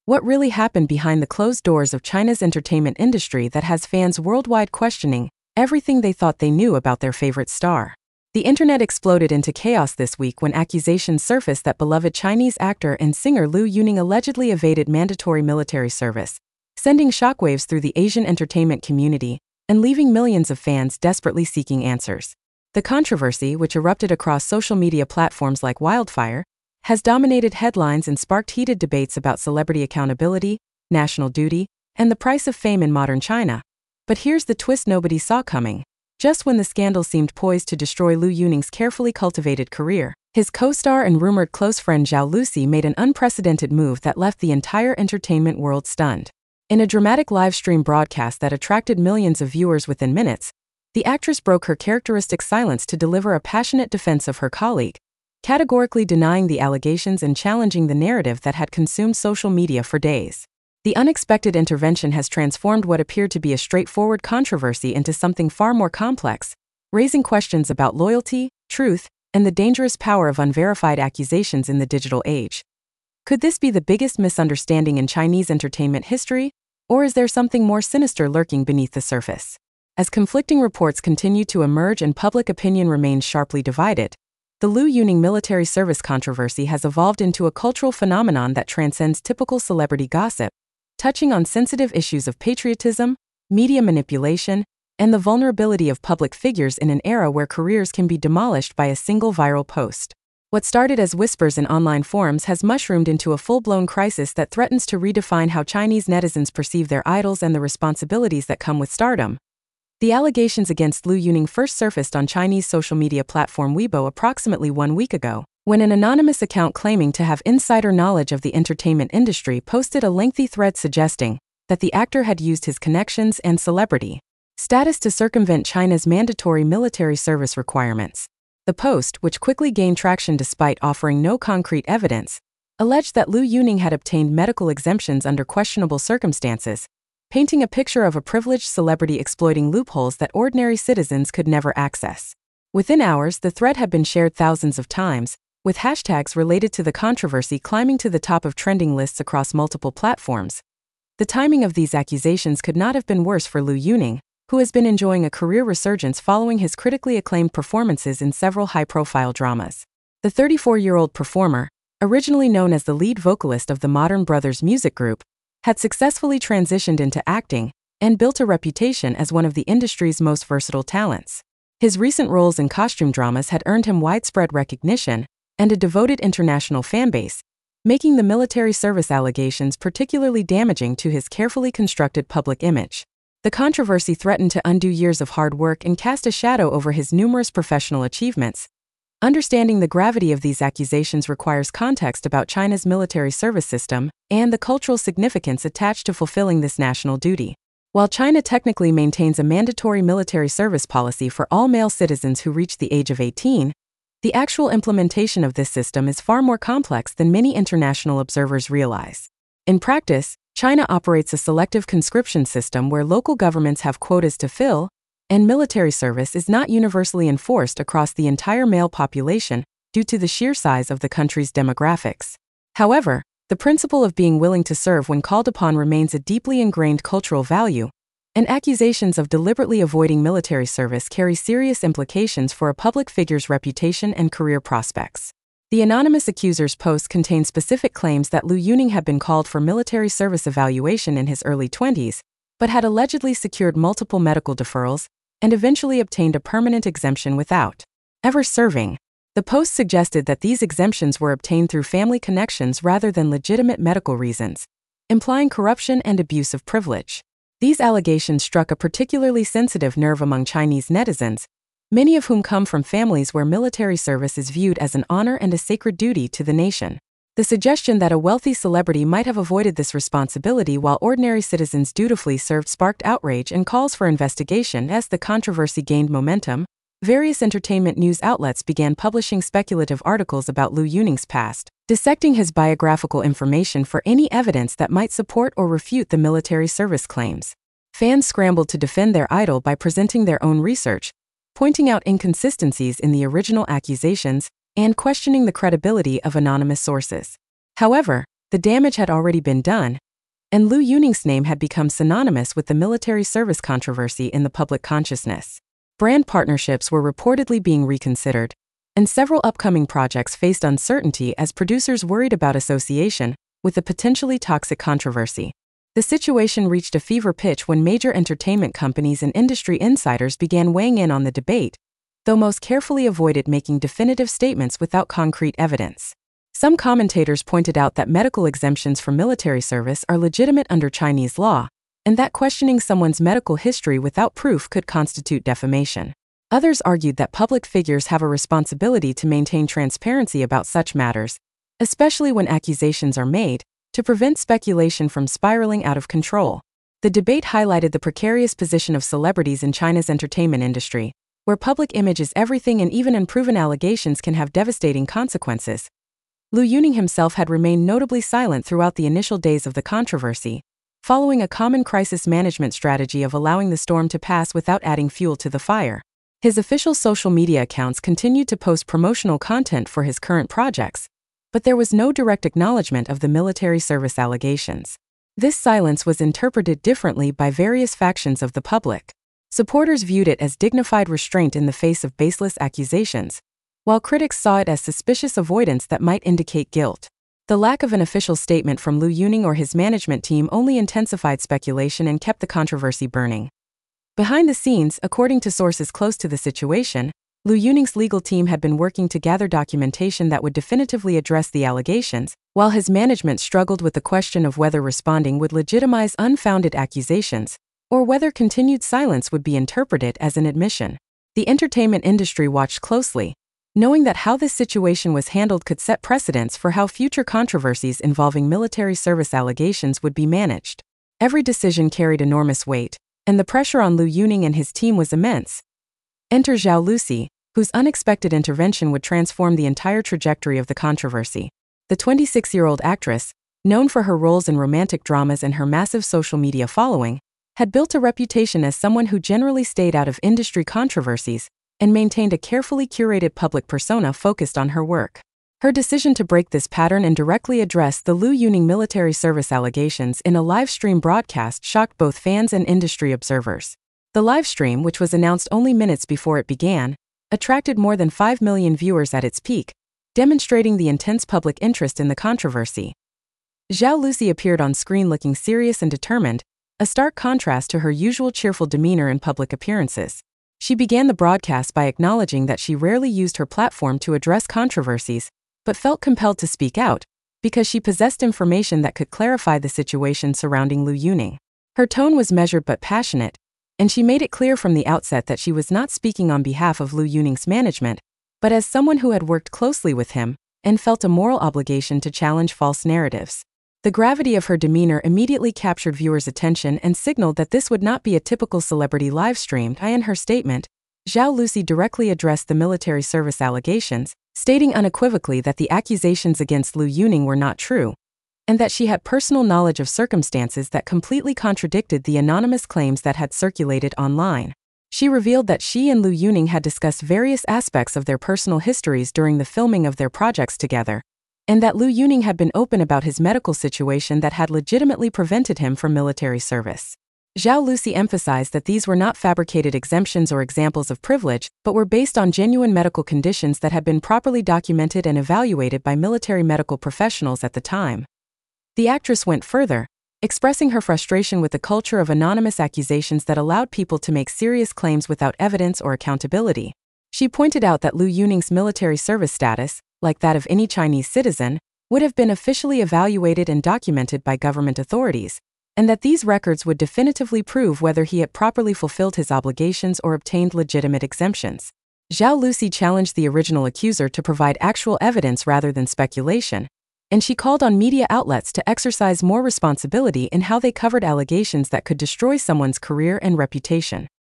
What really happened behind the closed doors of China's entertainment industry that has fans worldwide questioning everything they thought they knew about their favorite star? The internet exploded into chaos this week when accusations surfaced that beloved Chinese actor and singer Liu Yuning allegedly evaded mandatory military service, sending shockwaves through the Asian entertainment community and leaving millions of fans desperately seeking answers. The controversy, which erupted across social media platforms like wildfire, has dominated headlines and sparked heated debates about celebrity accountability, national duty, and the price of fame in modern China. But here's the twist nobody saw coming. Just when the scandal seemed poised to destroy Liu Yuning's carefully cultivated career, his co-star and rumored close friend Zhao Lusi made an unprecedented move that left the entire entertainment world stunned. In a dramatic live-stream broadcast that attracted millions of viewers within minutes, the actress broke her characteristic silence to deliver a passionate defense of her colleague, categorically denying the allegations and challenging the narrative that had consumed social media for days. The unexpected intervention has transformed what appeared to be a straightforward controversy into something far more complex, raising questions about loyalty, truth, and the dangerous power of unverified accusations in the digital age. Could this be the biggest misunderstanding in Chinese entertainment history, or is there something more sinister lurking beneath the surface? As conflicting reports continue to emerge and public opinion remains sharply divided, the Liu Yuning military service controversy has evolved into a cultural phenomenon that transcends typical celebrity gossip, touching on sensitive issues of patriotism, media manipulation, and the vulnerability of public figures in an era where careers can be demolished by a single viral post. What started as whispers in online forums has mushroomed into a full-blown crisis that threatens to redefine how Chinese netizens perceive their idols and the responsibilities that come with stardom. The allegations against Liu Yuning first surfaced on Chinese social media platform Weibo approximately 1 week ago, when an anonymous account claiming to have insider knowledge of the entertainment industry posted a lengthy thread suggesting that the actor had used his connections and celebrity status to circumvent China's mandatory military service requirements. The post, which quickly gained traction despite offering no concrete evidence, alleged that Liu Yuning had obtained medical exemptions under questionable circumstances, painting a picture of a privileged celebrity exploiting loopholes that ordinary citizens could never access. Within hours, the thread had been shared thousands of times, with hashtags related to the controversy climbing to the top of trending lists across multiple platforms. The timing of these accusations could not have been worse for Liu Yuning, who has been enjoying a career resurgence following his critically acclaimed performances in several high-profile dramas. The 34-year-old performer, originally known as the lead vocalist of the Modern Brothers music group, had successfully transitioned into acting and built a reputation as one of the industry's most versatile talents. His recent roles in costume dramas had earned him widespread recognition and a devoted international fanbase, making the military service allegations particularly damaging to his carefully constructed public image. The controversy threatened to undo years of hard work and cast a shadow over his numerous professional achievements. Understanding the gravity of these accusations requires context about China's military service system and the cultural significance attached to fulfilling this national duty. While China technically maintains a mandatory military service policy for all male citizens who reach the age of 18, the actual implementation of this system is far more complex than many international observers realize. In practice, China operates a selective conscription system where local governments have quotas to fill, and military service is not universally enforced across the entire male population due to the sheer size of the country's demographics. However, the principle of being willing to serve when called upon remains a deeply ingrained cultural value, and accusations of deliberately avoiding military service carry serious implications for a public figure's reputation and career prospects. The anonymous accuser's post contained specific claims that Liu Yuning had been called for military service evaluation in his early 20s, but had allegedly secured multiple medical deferrals and eventually obtained a permanent exemption without ever serving. The post suggested that these exemptions were obtained through family connections rather than legitimate medical reasons, implying corruption and abuse of privilege. These allegations struck a particularly sensitive nerve among Chinese netizens, many of whom come from families where military service is viewed as an honor and a sacred duty to the nation. The suggestion that a wealthy celebrity might have avoided this responsibility while ordinary citizens dutifully served sparked outrage and calls for investigation. As the controversy gained momentum, various entertainment news outlets began publishing speculative articles about Liu Yuning's past, dissecting his biographical information for any evidence that might support or refute the military service claims. Fans scrambled to defend their idol by presenting their own research, pointing out inconsistencies in the original accusations, and questioning the credibility of anonymous sources. However, The damage had already been done, and Liu Yuning's name had become synonymous with the military service controversy in the public consciousness. Brand partnerships were reportedly being reconsidered, and several upcoming projects faced uncertainty as producers worried about association with the potentially toxic controversy. The situation reached a fever pitch when major entertainment companies and industry insiders began weighing in on the debate, though most carefully avoided making definitive statements without concrete evidence. Some commentators pointed out that medical exemptions for military service are legitimate under Chinese law, and that questioning someone's medical history without proof could constitute defamation. Others argued that public figures have a responsibility to maintain transparency about such matters, especially when accusations are made, to prevent speculation from spiraling out of control. The debate highlighted the precarious position of celebrities in China's entertainment industry, where public image is everything and even unproven allegations can have devastating consequences. Liu Yuning himself had remained notably silent throughout the initial days of the controversy, following a common crisis management strategy of allowing the storm to pass without adding fuel to the fire. His official social media accounts continued to post promotional content for his current projects, but there was no direct acknowledgement of the military service allegations. This silence was interpreted differently by various factions of the public. Supporters viewed it as dignified restraint in the face of baseless accusations, while critics saw it as suspicious avoidance that might indicate guilt. The lack of an official statement from Liu Yuning or his management team only intensified speculation and kept the controversy burning. Behind the scenes, according to sources close to the situation, Liu Yuning's legal team had been working to gather documentation that would definitively address the allegations, while his management struggled with the question of whether responding would legitimize unfounded accusations, or whether continued silence would be interpreted as an admission. The entertainment industry watched closely, knowing that how this situation was handled could set precedents for how future controversies involving military service allegations would be managed. Every decision carried enormous weight, and the pressure on Liu Yuning and his team was immense. Enter Zhao Lusi, whose unexpected intervention would transform the entire trajectory of the controversy. The 26-year-old actress, known for her roles in romantic dramas and her massive social media following, had built a reputation as someone who generally stayed out of industry controversies and maintained a carefully curated public persona focused on her work. Her decision to break this pattern and directly address the Liu Yuning military service allegations in a live-stream broadcast shocked both fans and industry observers. The live-stream, which was announced only minutes before it began, attracted more than 5 million viewers at its peak, demonstrating the intense public interest in the controversy. Zhao Lusi appeared on screen looking serious and determined, a stark contrast to her usual cheerful demeanor in public appearances. She began the broadcast by acknowledging that she rarely used her platform to address controversies, but felt compelled to speak out, because she possessed information that could clarify the situation surrounding Liu Yuning. Her tone was measured but passionate, and she made it clear from the outset that she was not speaking on behalf of Liu Yuning's management, but as someone who had worked closely with him and felt a moral obligation to challenge false narratives. The gravity of her demeanor immediately captured viewers' attention and signaled that this would not be a typical celebrity live-stream. In her statement, Zhao Lusi directly addressed the military service allegations, stating unequivocally that the accusations against Liu Yuning were not true, and that she had personal knowledge of circumstances that completely contradicted the anonymous claims that had circulated online. She revealed that she and Liu Yuning had discussed various aspects of their personal histories during the filming of their projects together, and that Liu Yuning had been open about his medical situation that had legitimately prevented him from military service. Zhao Lusi emphasized that these were not fabricated exemptions or examples of privilege, but were based on genuine medical conditions that had been properly documented and evaluated by military medical professionals at the time. The actress went further, expressing her frustration with the culture of anonymous accusations that allowed people to make serious claims without evidence or accountability. She pointed out that Liu Yuning's military service status, like that of any Chinese citizen, would have been officially evaluated and documented by government authorities, and that these records would definitively prove whether he had properly fulfilled his obligations or obtained legitimate exemptions. Zhao Lusi challenged the original accuser to provide actual evidence rather than speculation, and she called on media outlets to exercise more responsibility in how they covered allegations that could destroy someone's career and reputation.